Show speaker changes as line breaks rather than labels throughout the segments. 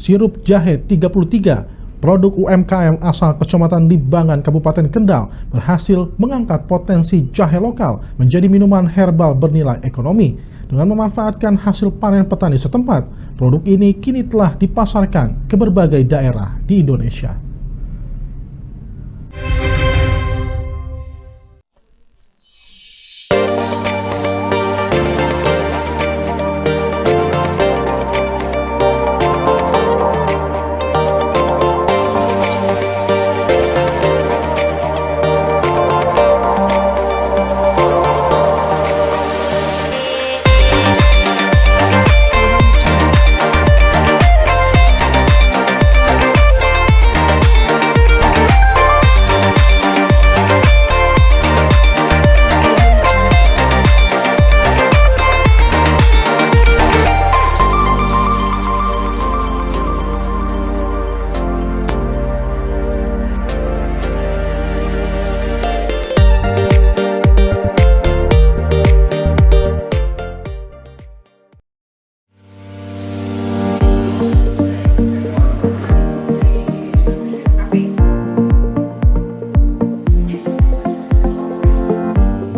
sirup jahe 33, produk UMKM asal Kecamatan Limbangan, Kabupaten Kendal, berhasil mengangkat potensi jahe lokal menjadi minuman herbal bernilai ekonomi. Dengan memanfaatkan hasil panen petani setempat, produk ini kini telah dipasarkan ke berbagai daerah di Indonesia.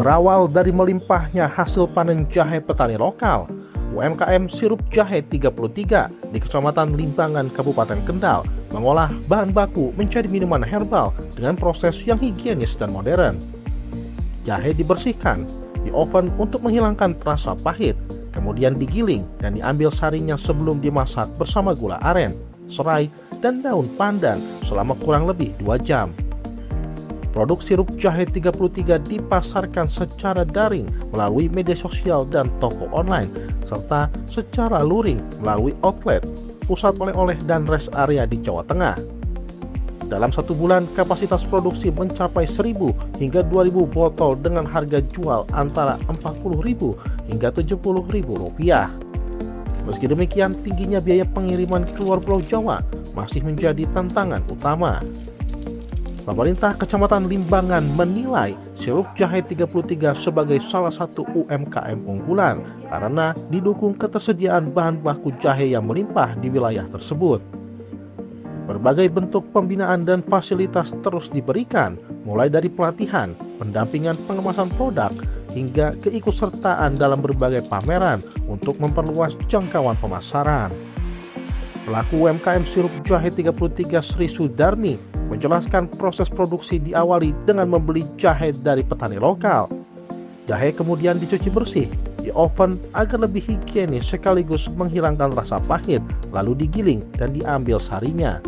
Berawal dari melimpahnya hasil panen jahe petani lokal, UMKM Sirup Jahe 33 di Kecamatan Limbangan, Kabupaten Kendal mengolah bahan baku menjadi minuman herbal dengan proses yang higienis dan modern. Jahe dibersihkan, di oven untuk menghilangkan rasa pahit, kemudian digiling dan diambil sarinya sebelum dimasak bersama gula aren, serai, dan daun pandan selama kurang lebih 2 jam. Produk sirup jahe 33 dipasarkan secara daring melalui media sosial dan toko online, serta secara luring melalui outlet, pusat oleh-oleh, dan rest area di Jawa Tengah. Dalam 1 bulan, kapasitas produksi mencapai 1.000 hingga 2.000 botol dengan harga jual antara Rp40.000 hingga Rp70.000. Meski demikian, tingginya biaya pengiriman keluar Pulau Jawa masih menjadi tantangan utama. Pemerintah Kecamatan Limbangan menilai sirup jahe 33 sebagai salah satu UMKM unggulan karena didukung ketersediaan bahan baku jahe yang melimpah di wilayah tersebut. Berbagai bentuk pembinaan dan fasilitas terus diberikan, mulai dari pelatihan, pendampingan pengemasan produk, hingga keikutsertaan dalam berbagai pameran untuk memperluas jangkauan pemasaran. Pelaku UMKM sirup jahe 33 Sri Sudarmi menjelaskan proses produksi diawali dengan membeli jahe dari petani lokal. Jahe kemudian dicuci bersih di oven agar lebih higienis sekaligus menghilangkan rasa pahit, lalu digiling dan diambil sarinya.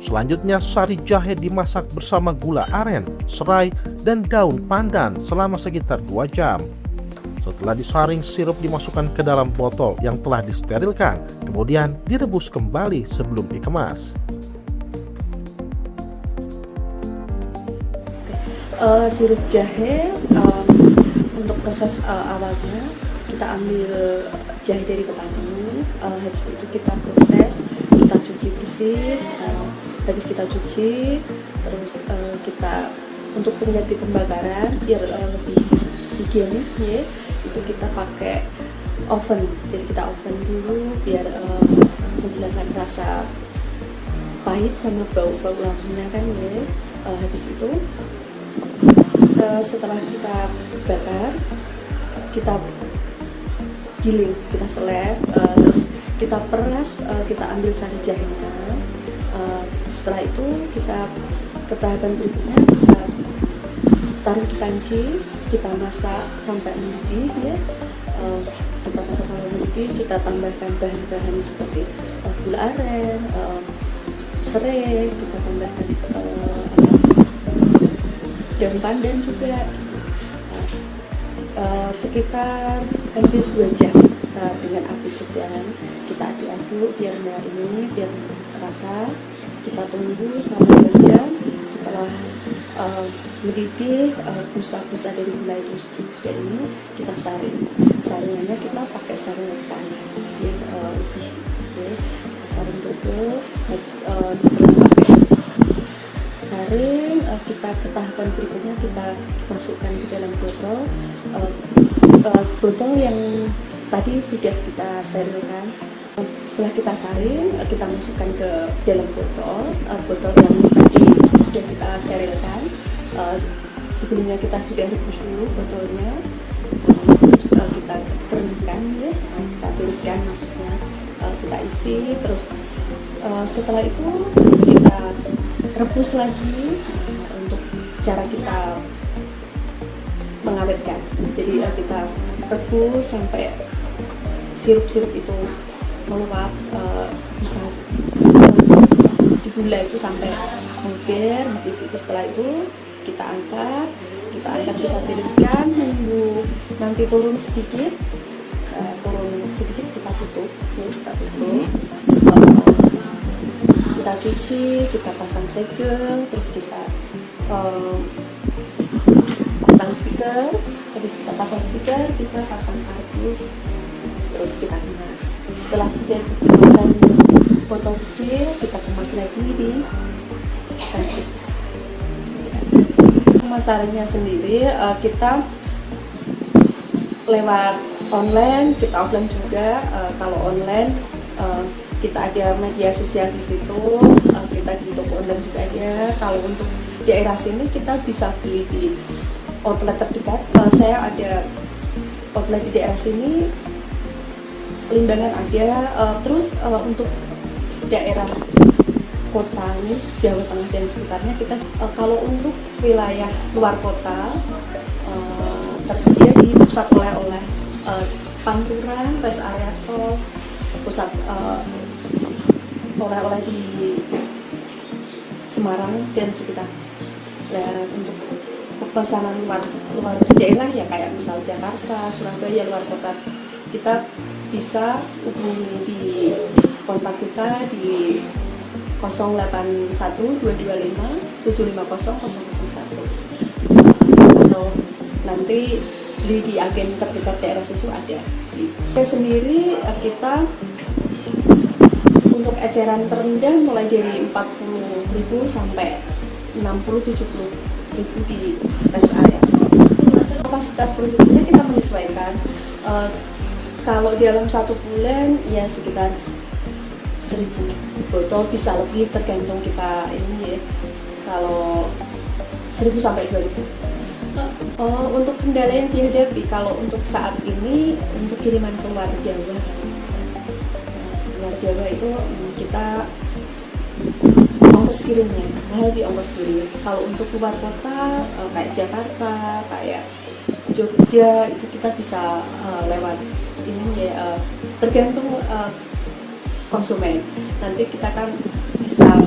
Selanjutnya, sari jahe dimasak bersama gula aren, serai, dan daun pandan selama sekitar 2 jam. Setelah disaring, sirup dimasukkan ke dalam botol yang telah disterilkan, kemudian direbus kembali sebelum dikemas.
Sirup jahe, untuk proses awalnya kita ambil jahe dari petani, habis itu kita proses, kita cuci bersih, habis kita cuci, terus kita untuk pengganti pembakaran biar lebih higienis ya, itu kita pakai oven. Jadi kita oven dulu biar menghilangkan rasa pahit sama bau-bau langsungnya kan ya. Habis itu setelah kita bakar, kita giling, kita seleb, terus kita peras, kita ambil sari jahenya. Setelah itu kita ke tahapan berikutnya, kita taruh di panci, kita masak sampai mendidih ya. Kita masak sampai mendidih, kita tambahkan bahan-bahan seperti gula aren, serai, kita tambahkan daun pandan juga. Sekitar hampir 2 jam dengan api sedang kita aduk-aduk biar ini biar rata. Kita tunggu selama 2 jam. Setelah mendidih, busa-busa dari gula itu sudah ini kita saring. Saringannya kita pakai saring kayu biar lebih saring double. Habis setelah saring, kita ke tahapan berikutnya, kita masukkan ke dalam botol. Botol yang tadi sudah kita sterilkan. Setelah kita saring, kita masukkan ke dalam botol yang tadi sudah kita sterilkan. Sebelumnya kita sudah rebus dulu botolnya, terus kita keringkan ya, kita tiriskan maksudnya, kita isi, terus setelah itu kita rebus lagi untuk cara kita mengawetkan. Jadi kita rebus sampai sirup-sirup itu meluap, bisa di gula itu sampai hampir habis. Itu setelah itu kita angkat, kita tiriskan, nunggu nanti turun sedikit, kita tutup, kita cuci, kita pasang segel, terus kita pasang stiker, kita pasang kardus, terus kita kemas. Setelah sudah kemasan botol kecil, kita kemas lagi di kardus. Pemasarannya sendiri kita lewat online, kita offline juga. Kalau online kita ada media sosial di situ, kita di toko online juga ada. Kalau untuk daerah sini kita bisa beli di outlet terdekat. Saya ada outlet di daerah sini, Limbangan ada. Terus untuk daerah kota nih, Jawa Tengah dan sekitarnya, kita kalau untuk wilayah luar kota tersedia di pusat oleh-oleh Panturan, rest area tol, pusat oleh-oleh di Semarang dan sekitar. Untuk pesanan luar daerah ya kayak misal Jakarta, Surabaya, luar kota, kita bisa hubungi di kontak kita di 08122575050001 atau nanti beli di agen terdekat daerah situ ada. Kita sendiri kita untuk eceran terendah mulai dari 40.000 sampai 60-70.000 di rest area. Kapasitas produksinya kita menyesuaikan. Kalau dalam 1 bulan ya sekitar 1.000 botol, bisa lebih tergantung kita ini ya. Kalau 1.000 sampai 2.000. Untuk kendala yang dihadapi kalau untuk saat ini untuk kiriman ke luar Jawa. Luar Jawa itu kita ongkos kirimnya, mahal di ongkos kirim. Kalau untuk luar kota kayak Jakarta, kayak Jogja itu kita bisa lewat sini ya, tergantung konsumen. Nanti kita kan bisa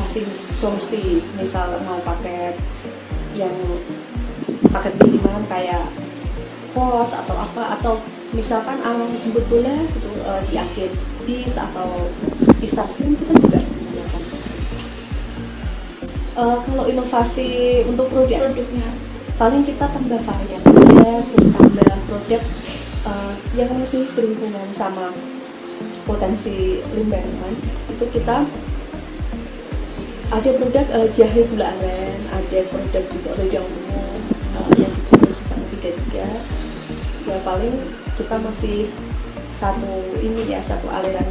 kasih solusi, misal mau paket yang paket kiriman kayak pos atau apa, atau misalkan awal jemput bola gitu di agen bis atau di stasiun, kita juga menyediakan fasilitas. Kalau inovasi untuk produknya paling kita tambah varian, terus tambah produk yang masih berhubungan sama potensi Limbangan. Itu kita ada produk jahe gula aren, ada produk juga wedang umum yang diproduksi sama 33. Ya paling kita masih satu aliran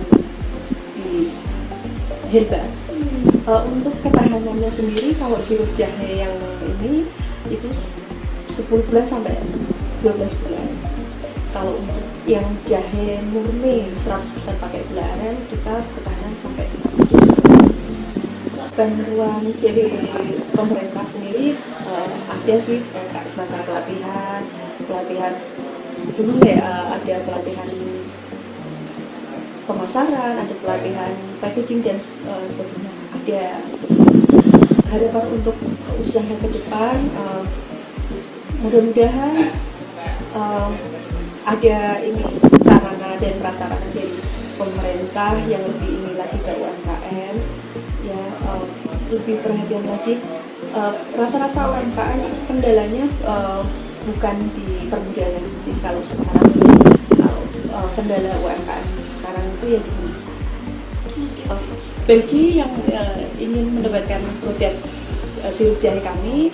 di herba. Untuk ketahanannya sendiri, kalau sirup jahe yang ini itu 10 bulan sampai 12 bulan. Kalau untuk yang jahe murni 100% pakai gula aren, kita ketahanan sampai 7 bulan. Bantuan dari pemerintah sendiri ada sih kayak semacam pelatihan dulu ya, ada pelatihan pemasaran, ada pelatihan packaging dan sebagainya. Ada harapan untuk usaha ke depan, mudah-mudahan ada ini sarana dan prasarana dari pemerintah yang lebih ini lagi ke UMKM ya, lebih perhatian lagi. Rata-rata UMKM kendalanya bukan di permodalan sih kalau sekarang. Kalau kendala UMKM sekarang itu ya di pemasaran. Bagi yang ingin mendapatkan produk sirup jahe kami,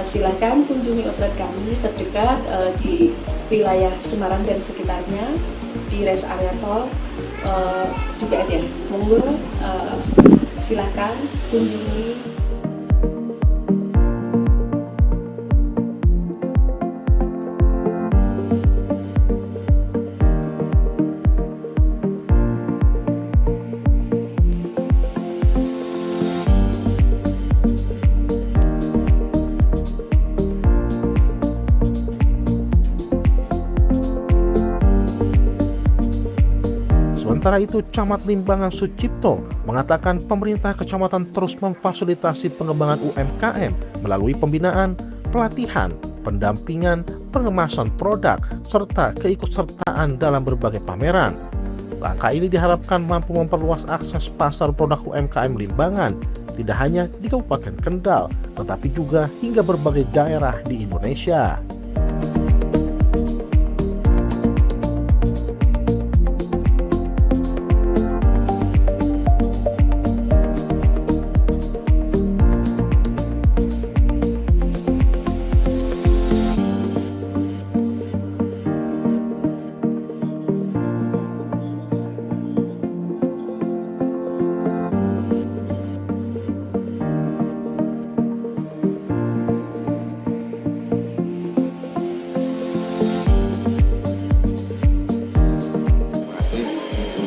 silahkan kunjungi outlet kami terdekat di wilayah Semarang dan sekitarnya, di rest area tol juga ada. Monggo silakan kunjungi.
Sementara itu, Camat Limbangan Sucipto mengatakan pemerintah kecamatan terus memfasilitasi pengembangan UMKM melalui pembinaan, pelatihan, pendampingan, pengemasan produk, serta keikutsertaan dalam berbagai pameran. Langkah ini diharapkan mampu memperluas akses pasar produk UMKM Limbangan, tidak hanya di Kabupaten Kendal, tetapi juga hingga berbagai daerah di Indonesia.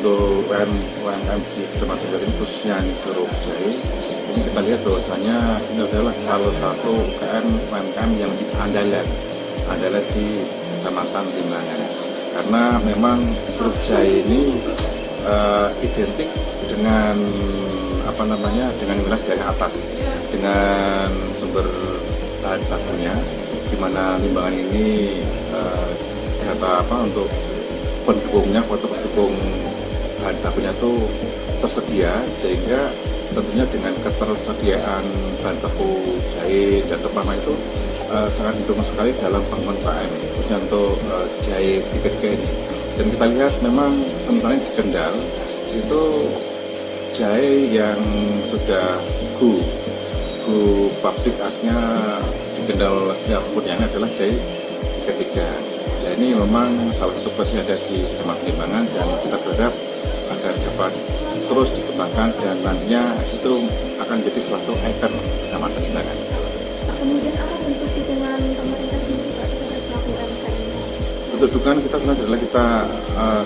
Untuk UMKM di Kecamatan Garin khususnya di Sirup Jahe, ini kita lihat bahwasanya ini adalah salah satu UMKM yang andalan di Kecamatan Limbangan, karena memang Sirup Jahe ini identik dengan dengan wilayah daerah atas, dengan sumber bahan bakunya, di mana Limbangan ini untuk pendukungnya, foto pendukung bahan bakunya itu tersedia, sehingga tentunya dengan ketersediaan bahan baku jahe dan terutama itu sangat didukung sekali dalam pengembangan khususnya untuk jahe tiga ini. Dan kita lihat memang sementara di Kendal itu jahe yang sudah go pabrik, artinya di Kendal punya adalah jahe ketiga. Nah, ini memang salah satu prosesnya ada di Kecamatan Limbangan, dan kita berharap agar dapat terus dikembangkan dan nantinya itu akan menjadi suatu ikon Kecamatan Limbangan.
Kemudian apa bentuk dukungan pemerintah sendiri Pak terhadap pelaku UMKM?
Bentuk dukungan kita sebenarnya adalah kita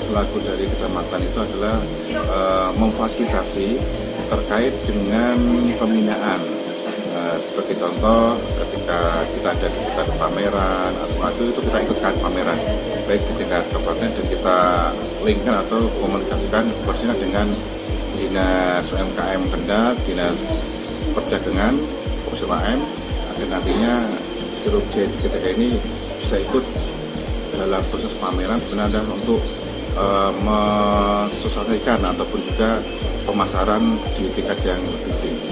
selaku dari kecamatan itu adalah memfasilitasi terkait dengan pembinaan. Sebagai contoh, ketika kita ada di sekitar pameran atau itu kita ikutkan pameran baik di tingkat kabupaten, dan kita linkkan atau komunikasikan khususnya dengan Dinas UMKM Kendal, Dinas Perdagangan, Komisi UMKM, agar nantinya Sirup Jahe ketika ini bisa ikut dalam proses pameran sebenarnya untuk mensosialisasikan ataupun juga pemasaran di tingkat yang lebih tinggi.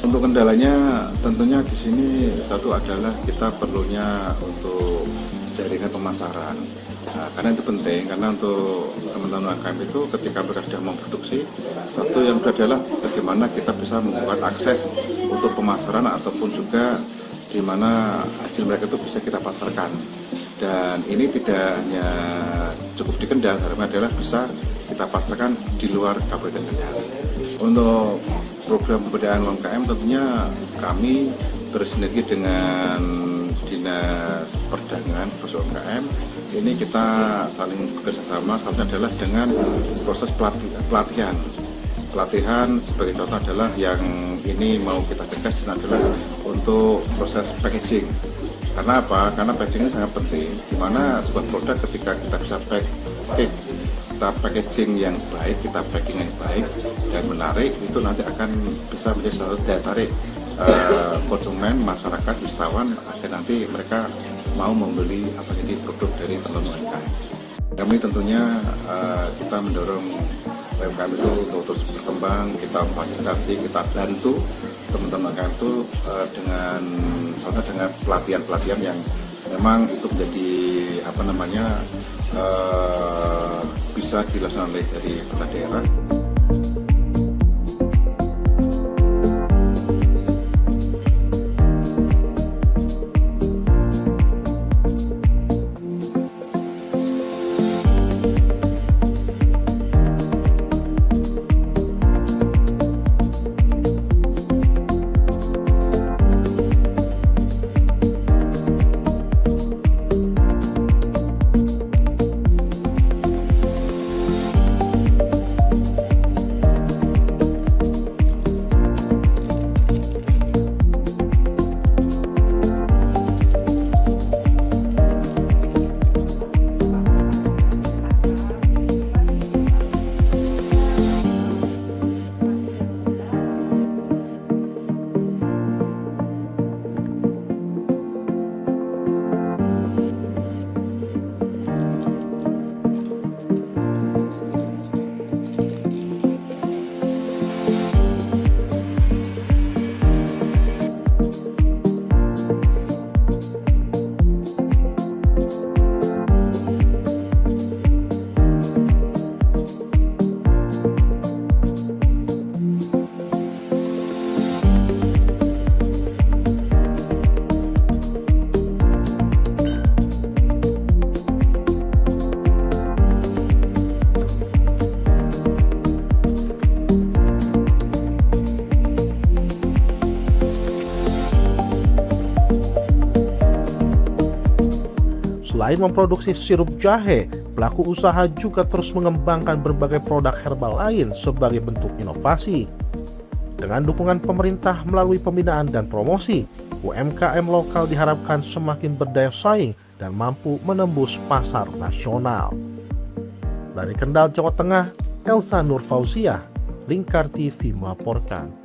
Untuk kendalanya tentunya di sini satu adalah kita perlunya untuk jaringan pemasaran. Nah, karena itu penting, karena untuk teman-teman UMKM itu ketika mereka sudah memproduksi, satu yang adalah bagaimana kita bisa membuat akses untuk pemasaran ataupun juga di mana hasil mereka itu bisa kita pasarkan. Dan ini tidak hanya cukup di Kendal, karena adalah bisa kita pasarkan di luar Kabupaten Kendal. Untuk program pemberdayaan UMKM tentunya kami bersinergi dengan Dinas Perdagangan khusus UMKM. Ini kita saling bekerjasama, satunya adalah dengan proses pelatihan. Pelatihan sebagai contoh adalah yang ini mau kita tegas adalah untuk proses packaging. Karena apa? Karena packaging ini sangat penting, di mana sebuah produk ketika kita bisa kita packaging yang baik, kita packing yang baik dan menarik, itu nanti akan bisa menjadi satu daya tarik konsumen, masyarakat, wisatawan, agar nanti mereka mau membeli apa jadi produk dari teman-teman UMKM. Kami tentunya kita mendorong UMKM itu untuk terus berkembang, kita fasilitasi, kita bantu teman-teman UMKM itu dengan pelatihan-pelatihan yang memang itu menjadi bisa dilaksanakan oleh dari pemerintah daerah.
Selain memproduksi sirup jahe, pelaku usaha juga terus mengembangkan berbagai produk herbal lain sebagai bentuk inovasi. Dengan dukungan pemerintah melalui pembinaan dan promosi, UMKM lokal diharapkan semakin berdaya saing dan mampu menembus pasar nasional. Dari Kendal, Jawa Tengah, Elsa Nur Fauziah, Lingkar TV melaporkan.